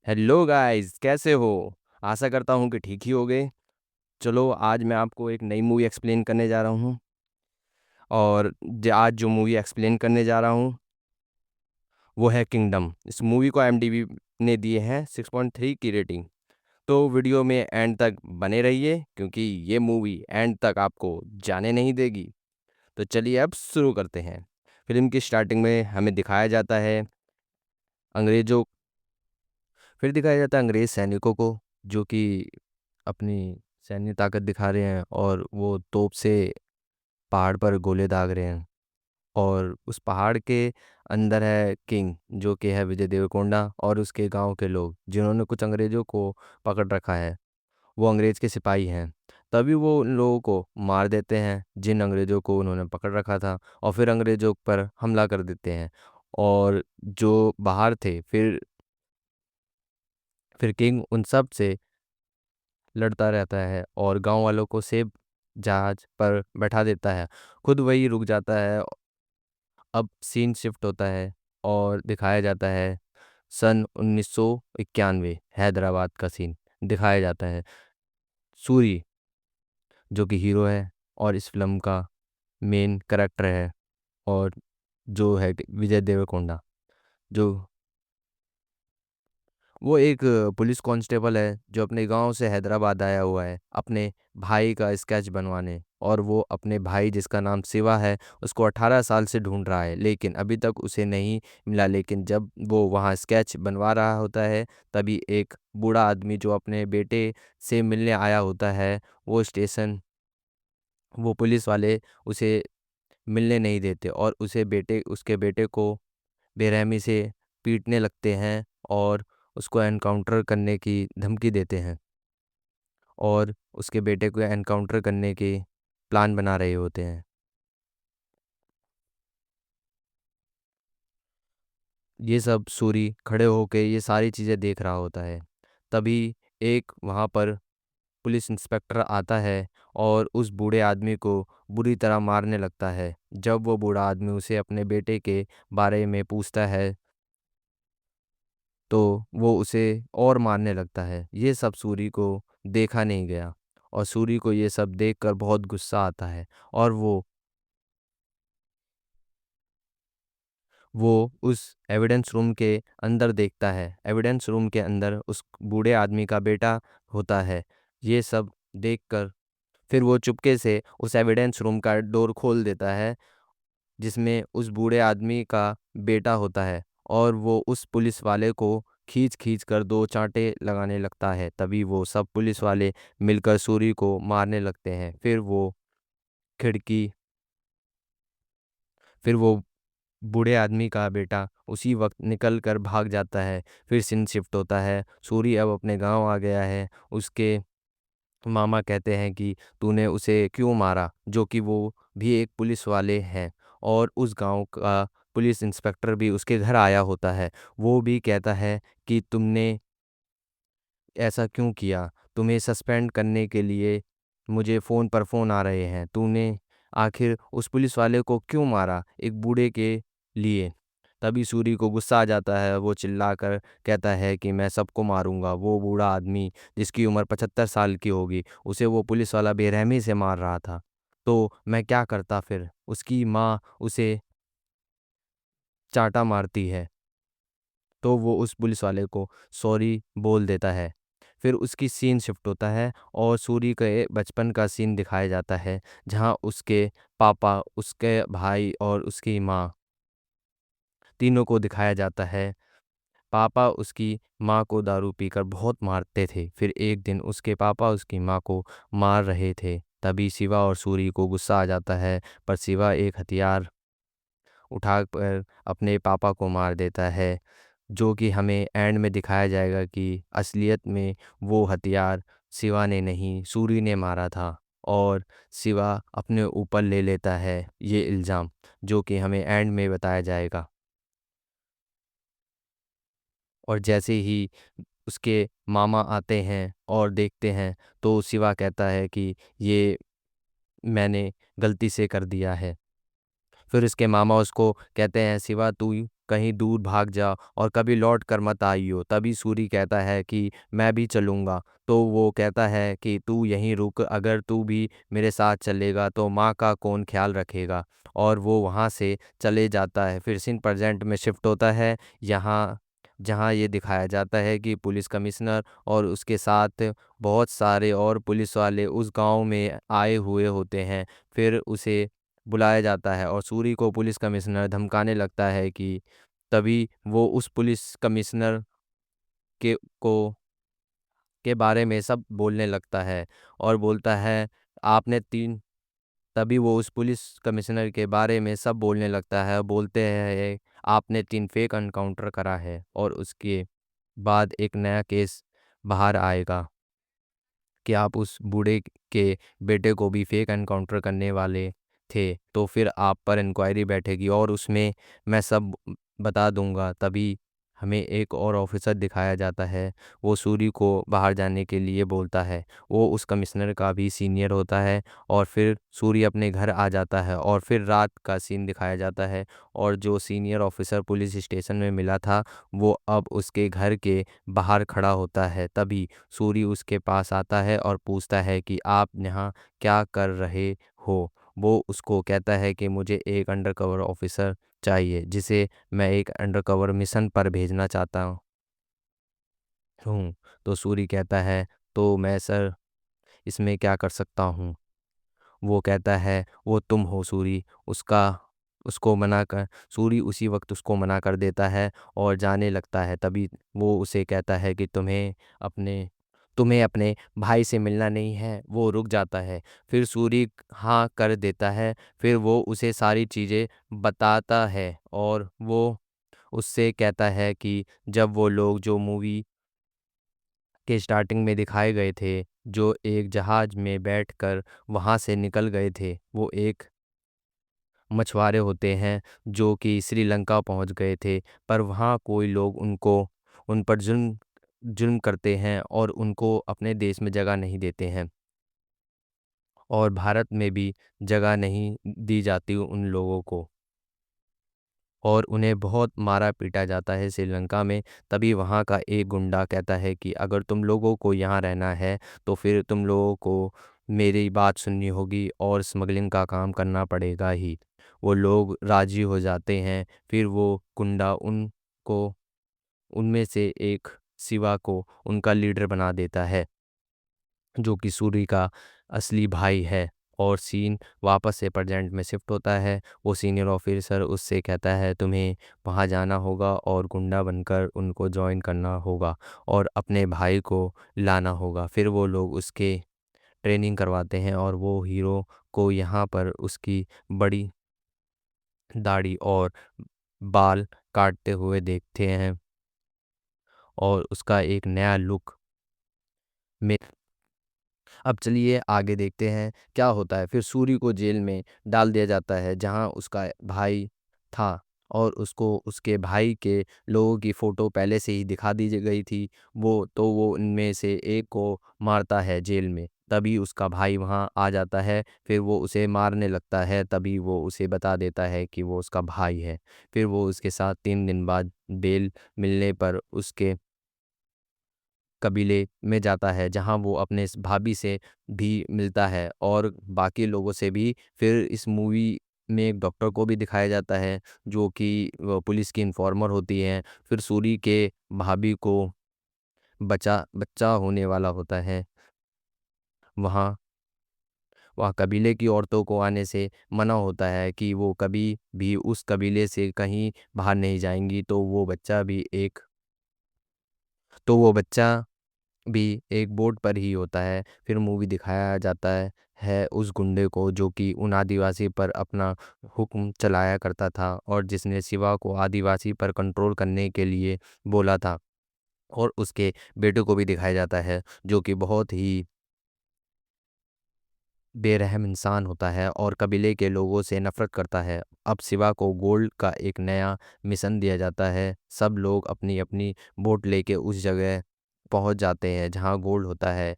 Hello guys, कैसे हो? आशा करता हूँ कि ठीक ही होगे। चलो, आज मैं आपको एक नई मूवी एक्सप्लेन करने जा रहा हूँ। और आज जो मूवी एक्सप्लेन करने जा रहा हूँ वो है किंगडम। इस मूवी को IMDb ने दिए हैं 6.3 की रेटिंग। तो वीडियो में एंड तक बने रहिए, क्योंकि ये मूवी एंड तक आपको जाने नहीं देगी। तो चलिए अब शुरू करते हैं। फिल्म की स्टार्टिंग में हमें दिखाया जाता है अंग्रेजों फिर दिखाया जाता है अंग्रेज सैनिकों को, जो कि अपनी सैन्य ताकत दिखा रहे हैं और वो तोप से पहाड़ पर गोले दाग रहे हैं। और उस पहाड़ के अंदर है किंग, जो कि है विजय देवरकोंडा, और उसके गांव के लोग जिन्होंने कुछ अंग्रेजों को पकड़ रखा है। वो अंग्रेज के सिपाही हैं। तभी वो उन लोगों को मार देते हैं जिन अंग्रेजों को उन्होंने पकड़ रखा था, और फिर अंग्रेजों पर हमला कर देते हैं। और जो बाहर थे, फिर किंग उन सब से लड़ता रहता है और गांव वालों को सेब जहाज पर बैठा देता है। खुद वही रुक जाता है। अब सीन शिफ्ट होता है और दिखाया जाता है सन 1991 हैदराबाद का सीन दिखाया जाता है। सूरी, जो कि हीरो है और इस फिल्म का मेन करेक्टर है, और जो है विजय देवरकोंडा, जो वो एक पुलिस कांस्टेबल है जो अपने गांव से हैदराबाद आया हुआ है अपने भाई का स्केच बनवाने। और वो अपने भाई, जिसका नाम शिवा है, उसको 18 साल से ढूंढ रहा है, लेकिन अभी तक उसे नहीं मिला। लेकिन जब वो वहाँ स्केच बनवा रहा होता है, तभी एक बूढ़ा आदमी जो अपने बेटे से मिलने आया होता है, वो स्टेशन वो पुलिस वाले उसे मिलने नहीं देते और उसके बेटे को बेरहमी से पीटने लगते हैं और उसको एनकाउंटर करने की धमकी देते हैं, और उसके बेटे को एनकाउंटर करने के प्लान बना रहे होते हैं। ये सब सूरी खड़े होके ये सारी चीज़ें देख रहा होता है। तभी एक वहाँ पर पुलिस इंस्पेक्टर आता है और उस बूढ़े आदमी को बुरी तरह मारने लगता है। जब वो बूढ़ा आदमी उसे अपने बेटे के बारे में पूछता है, तो वो उसे और मारने लगता है। ये सब सूरी को देखा नहीं गया, और सूरी को ये सब देखकर बहुत गुस्सा आता है। और वो उस एविडेंस रूम के अंदर देखता है। एविडेंस रूम के अंदर उस बूढ़े आदमी का बेटा होता है। ये सब देखकर फिर वो चुपके से उस एविडेंस रूम का डोर खोल देता है, जिसमें उस बूढ़े आदमी का बेटा होता है। और वो उस पुलिस वाले को खींच खींच कर दो चांटे लगाने लगता है। तभी वो सब पुलिस वाले मिलकर सूरी को मारने लगते हैं। खिड़की फिर वो बूढ़े आदमी का बेटा उसी वक्त निकल कर भाग जाता है। फिर सीन शिफ्ट होता है, सूरी अब अपने गांव आ गया है। उसके मामा कहते हैं कि तूने उसे क्यों मारा, जो कि वो भी एक पुलिस वाले हैं। और उस गांव का पुलिस इंस्पेक्टर भी उसके घर आया होता है। वो भी कहता है कि तुमने ऐसा क्यों किया, तुम्हें सस्पेंड करने के लिए मुझे फ़ोन पर फ़ोन आ रहे हैं। तूने आखिर उस पुलिस वाले को क्यों मारा, एक बूढ़े के लिए? तभी सूरी को गुस्सा आ जाता है। वो चिल्लाकर कहता है कि मैं सबको मारूंगा। वो बूढ़ा आदमी, जिसकी उम्र 75 साल की होगी, उसे वो पुलिस वाला बेरहमी से मार रहा था। तो मैं क्या करता फिर? उसकी माँ उसे चांटा मारती है, तो वो उस पुलिस वाले को सॉरी बोल देता है। फिर उसकी सीन शिफ्ट होता है और सूरी के बचपन का सीन दिखाया जाता है, जहाँ उसके पापा, उसके भाई और उसकी माँ, तीनों को दिखाया जाता है। पापा उसकी माँ को दारू पीकर बहुत मारते थे। फिर एक दिन उसके पापा उसकी माँ को मार रहे थे। तभी शिवा और सूरी को गुस्सा आ जाता है, पर शिवा एक हथियार उठाकर अपने पापा को मार देता है, जो कि हमें एंड में दिखाया जाएगा कि असलियत में वो हथियार शिवा ने नहीं, सूरी ने मारा था। और शिवा अपने ऊपर ले लेता है ये इल्ज़ाम, जो कि हमें एंड में बताया जाएगा। और जैसे ही उसके मामा आते हैं और देखते हैं, तो शिवा कहता है कि ये मैंने गलती से कर दिया है। फिर उसके मामा उसको कहते हैं, शिवा तू कहीं दूर भाग जा और कभी लौट कर मत आइयो। तभी सूरी कहता है कि मैं भी चलूँगा। तो वो कहता है कि तू यहीं रुक, अगर तू भी मेरे साथ चलेगा तो माँ का कौन ख्याल रखेगा। और वो वहाँ से चले जाता है। फिर सीन प्रेजेंट में शिफ्ट होता है, यहाँ जहाँ ये दिखाया जाता है कि पुलिस कमिश्नर और उसके साथ बहुत सारे और पुलिस वाले उस गांव में आए हुए होते हैं। फिर उसे बुलाया जाता है और सूरी को पुलिस कमिश्नर धमकाने लगता है कि तभी वो उस पुलिस कमिश्नर को के बारे में सब बोलने लगता है और बोलता है आपने तीन तभी वो उस पुलिस कमिश्नर के बारे में सब बोलने लगता है, बोलते हैं आपने 3 फेक एनकाउंटर करा है और उसके बाद एक नया केस बाहर आएगा कि आप उस बूढ़े के बेटे को भी फेक एनकाउंटर करने वाले थे। तो फिर आप पर इंक्वायरी बैठेगी और उसमें मैं सब बता दूंगा। तभी हमें एक और ऑफिसर दिखाया जाता है, वो सूरी को बाहर जाने के लिए बोलता है। वो उस कमिश्नर का भी सीनियर होता है और फिर सूरी अपने घर आ जाता है और फिर रात का सीन दिखाया जाता है। और जो सीनियर ऑफिसर पुलिस स्टेशन में मिला था वो अब उसके घर के बाहर खड़ा होता है। तभी सूरी उसके पास आता है और पूछता है कि आप यहाँ क्या कर रहे हो। वो उसको कहता है कि मुझे एक अंडरकवर ऑफिसर चाहिए जिसे मैं एक अंडरकवर मिशन पर भेजना चाहता हूँ। तो सूरी कहता है तो मैं सर इसमें क्या कर सकता हूँ। वो कहता है वो तुम हो सूरी। उसका उसको मना कर सूरी उसी वक्त उसको मना कर देता है और जाने लगता है। तभी वो उसे कहता है कि तुम्हें अपने भाई से मिलना नहीं है। वो रुक जाता है। फिर सूरी हाँ कर देता है। फिर वो उसे सारी चीज़ें बताता है और वो उससे कहता है कि जब वो लोग जो मूवी के स्टार्टिंग में दिखाए गए थे, जो एक जहाज में बैठकर वहां से निकल गए थे, वो एक मछुआरे होते हैं जो कि श्रीलंका पहुंच गए थे। पर वहाँ कोई लोग उन पर जुल्म जुल्म करते हैं और उनको अपने देश में जगह नहीं देते हैं और भारत में भी जगह नहीं दी जाती उन लोगों को और उन्हें बहुत मारा पीटा जाता है श्रीलंका में। तभी वहाँ का एक गुंडा कहता है कि अगर तुम लोगों को यहाँ रहना है तो फिर तुम लोगों को मेरी बात सुननी होगी और स्मगलिंग का काम करना पड़ेगा ही। वो लोग राजी हो जाते हैं। फिर वो गुंडा उनको उनमें से एक शिवा को उनका लीडर बना देता है जो कि सूरी का असली भाई है। और सीन वापस से प्रेजेंट में शिफ्ट होता है। वो सीनियर ऑफिसर उससे कहता है तुम्हें वहाँ जाना होगा और गुंडा बनकर उनको ज्वाइन करना होगा और अपने भाई को लाना होगा। फिर वो लोग उसके ट्रेनिंग करवाते हैं और वो हीरो को यहाँ पर उसकी बड़ी दाढ़ी और बाल काटते हुए देखते हैं और उसका एक नया लुक में। अब चलिए आगे देखते हैं क्या होता है। फिर सूरी को जेल में डाल दिया जाता है जहां उसका भाई था और उसको उसके भाई के लोगों की फ़ोटो पहले से ही दिखा दी गई थी। वो उनमें से एक को मारता है जेल में। तभी उसका भाई वहां आ जाता है। फिर वो उसे मारने लगता है। तभी वो उसे बता देता है कि वो उसका भाई है। फिर वो उसके साथ 3 दिन बाद बेल मिलने पर उसके कबीले में जाता है जहाँ वो अपने इस भाभी से भी मिलता है और बाकी लोगों से भी। फिर इस मूवी में एक डॉक्टर को भी दिखाया जाता है जो कि पुलिस की इन्फॉर्मर होती है। फिर सूरी के भाभी को बच्चा बच्चा होने वाला होता है। वहाँ वहाँ कबीले की औरतों को आने से मना होता है कि वो कभी भी उस कबीले से कहीं बाहर नहीं जाएंगी। तो वो बच्चा भी एक बोट पर ही होता है। फिर मूवी दिखाया जाता है उस गुंडे को जो कि उन आदिवासी पर अपना हुक्म चलाया करता था और जिसने शिवा को आदिवासी पर कंट्रोल करने के लिए बोला था। और उसके बेटे को भी दिखाया जाता है जो कि बहुत ही बेरहम इंसान होता है और कबीले के लोगों से नफरत करता है। अब शिवा को गोल्ड का एक नया मिशन दिया जाता है। सब लोग अपनी अपनी बोट लेके उस जगह पहुंच जाते हैं जहां गोल्ड होता है।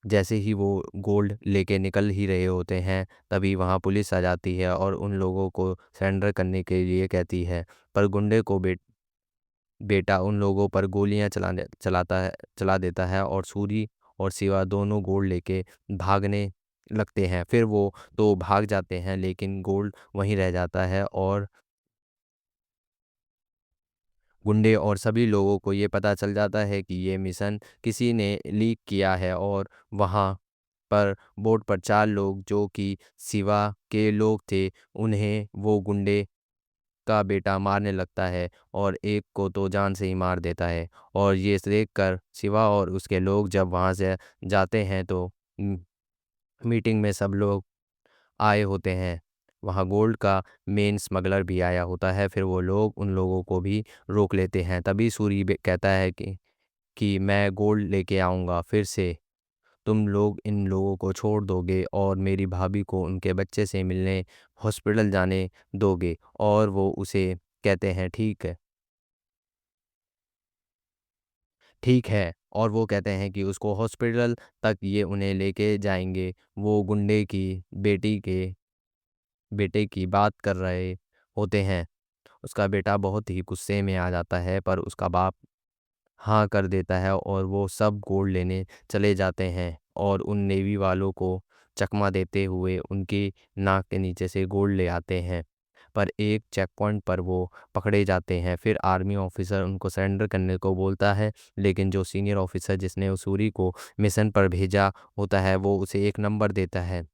जैसे ही वो गोल्ड लेके निकल ही रहे होते हैं, तभी वहाँ पुलिस आ जाती है और उन लोगों को सरेंडर करने के लिए कहती है। पर गुंडे को बेटा उन लोगों पर गोलियां चला देता है और सूरी और शिवा दोनों गोल्ड लेके भागने लगते हैं। फिर वो तो भाग जाते हैं, लेकिन गोल्ड वहीं रह जाता है और गुंडे और सभी लोगों को ये पता चल जाता है कि ये मिशन किसी ने लीक किया है। और वहाँ पर बोट पर 4 लोग जो कि शिवा के लोग थे, उन्हें वो गुंडे का बेटा मारने लगता है और एक को तो जान से ही मार देता है। और ये देखकर शिवा और उसके लोग जब वहाँ से जाते हैं तो मीटिंग में सब लोग आए होते हैं। वहाँ गोल्ड का मेन स्मगलर भी आया होता है। फिर वो लोग उन लोगों को भी रोक लेते हैं। तभी सूरी कहता है कि मैं गोल्ड लेके आऊँगा फिर से, तुम लोग इन लोगों को छोड़ दोगे और मेरी भाभी को उनके बच्चे से मिलने हॉस्पिटल जाने दोगे। और वो उसे कहते हैं ठीक है, ठीक है। और वो कहते हैं कि उसको हॉस्पिटल तक ये उन्हें लेके जाएंगे। वो गुंडे की बेटी के बेटे की बात कर रहे होते हैं। उसका बेटा बहुत ही गुस्से में आ जाता है, पर उसका बाप हाँ कर देता है और वो सब गोल्ड लेने चले जाते हैं और उन नेवी वालों को चकमा देते हुए उनकी नाक के नीचे से गोल्ड ले आते हैं। पर एक चेक पॉइंट पर वो पकड़े जाते हैं। फिर आर्मी ऑफिसर उनको सरेंडर करने को बोलता है, लेकिन जो सीनियर ऑफिसर जिसने उसूरी को मिशन पर भेजा होता है, वो उसे एक नंबर देता है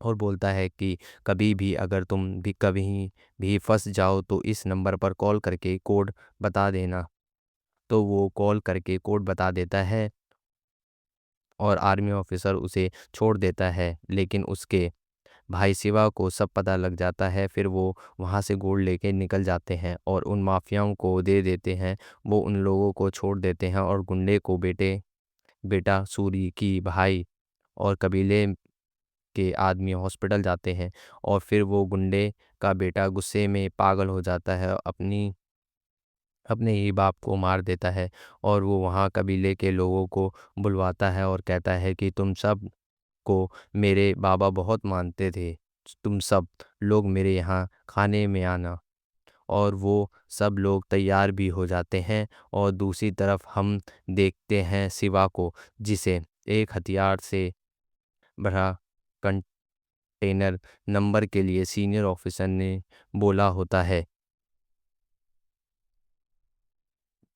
और बोलता है कि कभी भी अगर तुम भी कभी भी फंस जाओ तो इस नंबर पर कॉल करके कोड बता देना। तो वो कॉल करके कोड बता देता है और आर्मी ऑफिसर उसे छोड़ देता है, लेकिन उसके भाई शिवा को सब पता लग जाता है। फिर वो वहाँ से गोल्ड लेके निकल जाते हैं और उन माफियाओं को दे देते हैं। वो उन लोगों को छोड़ देते हैं और गुंडे को बेटा सूरी की भाई और कबीले के आदमी हॉस्पिटल जाते हैं। और फिर वो गुंडे का बेटा गुस्से में पागल हो जाता है, अपने ही बाप को मार देता है। और वो वहाँ कबीले के लोगों को बुलवाता है और कहता है कि तुम सब को मेरे बाबा बहुत मानते थे, तुम सब लोग मेरे यहाँ खाने में आना। और वो सब लोग तैयार भी हो जाते हैं। और दूसरी तरफ हम देखते हैं शिवा को, जिसे एक हथियार से भरा कंटेनर नंबर के लिए सीनियर ऑफिसर ने बोला होता है,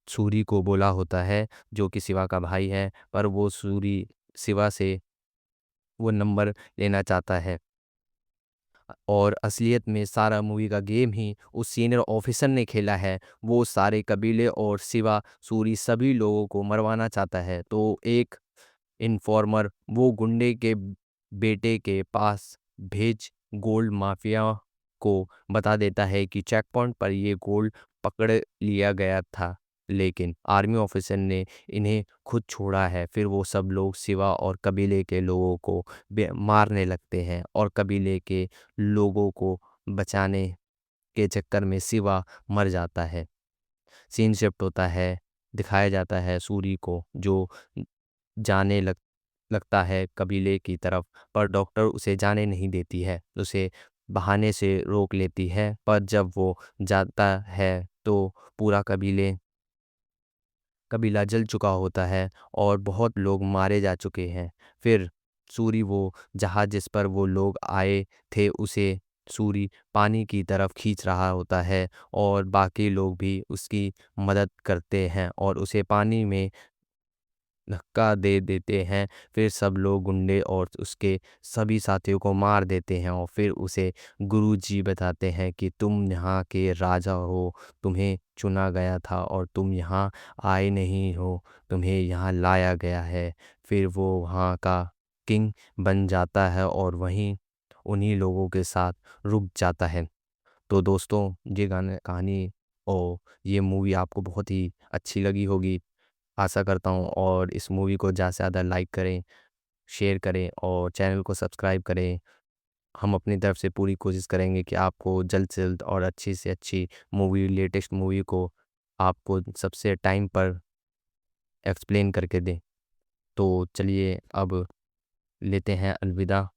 सूरी को बोला होता है, जो कि शिवा का भाई है। पर वो सूरी शिवा से वो नंबर लेना चाहता है। और असलियत में सारा मूवी का गेम ही उस सीनियर ऑफिसर ने खेला है। वो सारे कबीले और शिवा सूरी सभी लोगों को मरवाना चाहता है। तो एक इन्फॉर्मर वो गुंडे के बेटे के पास भेज गोल्ड माफिया को बता देता है कि चेक पॉइंट पर ये गोल्ड पकड़ लिया गया था, लेकिन आर्मी ऑफिसर ने इन्हें खुद छोड़ा है। फिर वो सब लोग शिवा और कबीले के लोगों को मारने लगते हैं और कबीले के लोगों को बचाने के चक्कर में शिवा मर जाता है। सीन शिफ्ट होता है, दिखाया जाता है सूरी को जो जाने लगता है कबीले की तरफ। पर डॉक्टर उसे जाने नहीं देती है, उसे बहाने से रोक लेती है। पर जब वो जाता है तो पूरा कबीला जल चुका होता है और बहुत लोग मारे जा चुके हैं। फिर सूरी वो जहाज जिस पर वो लोग आए थे उसे सूरी पानी की तरफ खींच रहा होता है और बाकी लोग भी उसकी मदद करते हैं और उसे पानी में धक्का दे देते हैं। फिर सब लोग गुंडे और उसके सभी साथियों को मार देते हैं और फिर उसे गुरुजी बताते हैं कि तुम यहाँ के राजा हो, तुम्हें चुना गया था और तुम यहाँ आए नहीं हो, तुम्हें यहाँ लाया गया है। फिर वो वहाँ का किंग बन जाता है और वहीं उन्हीं लोगों के साथ रुक जाता है। तो दोस्तों, ये गाने कहानी और ये मूवी आपको बहुत ही अच्छी लगी होगी, आशा करता हूँ। और इस मूवी को ज़्यादा से ज़्यादा लाइक करें, शेयर करें और चैनल को सब्सक्राइब करें। हम अपनी तरफ से पूरी कोशिश करेंगे कि आपको जल्द से जल्द और अच्छी से अच्छी मूवी, लेटेस्ट मूवी को आपको सबसे टाइम पर एक्सप्लेन करके दें। तो चलिए अब लेते हैं अलविदा।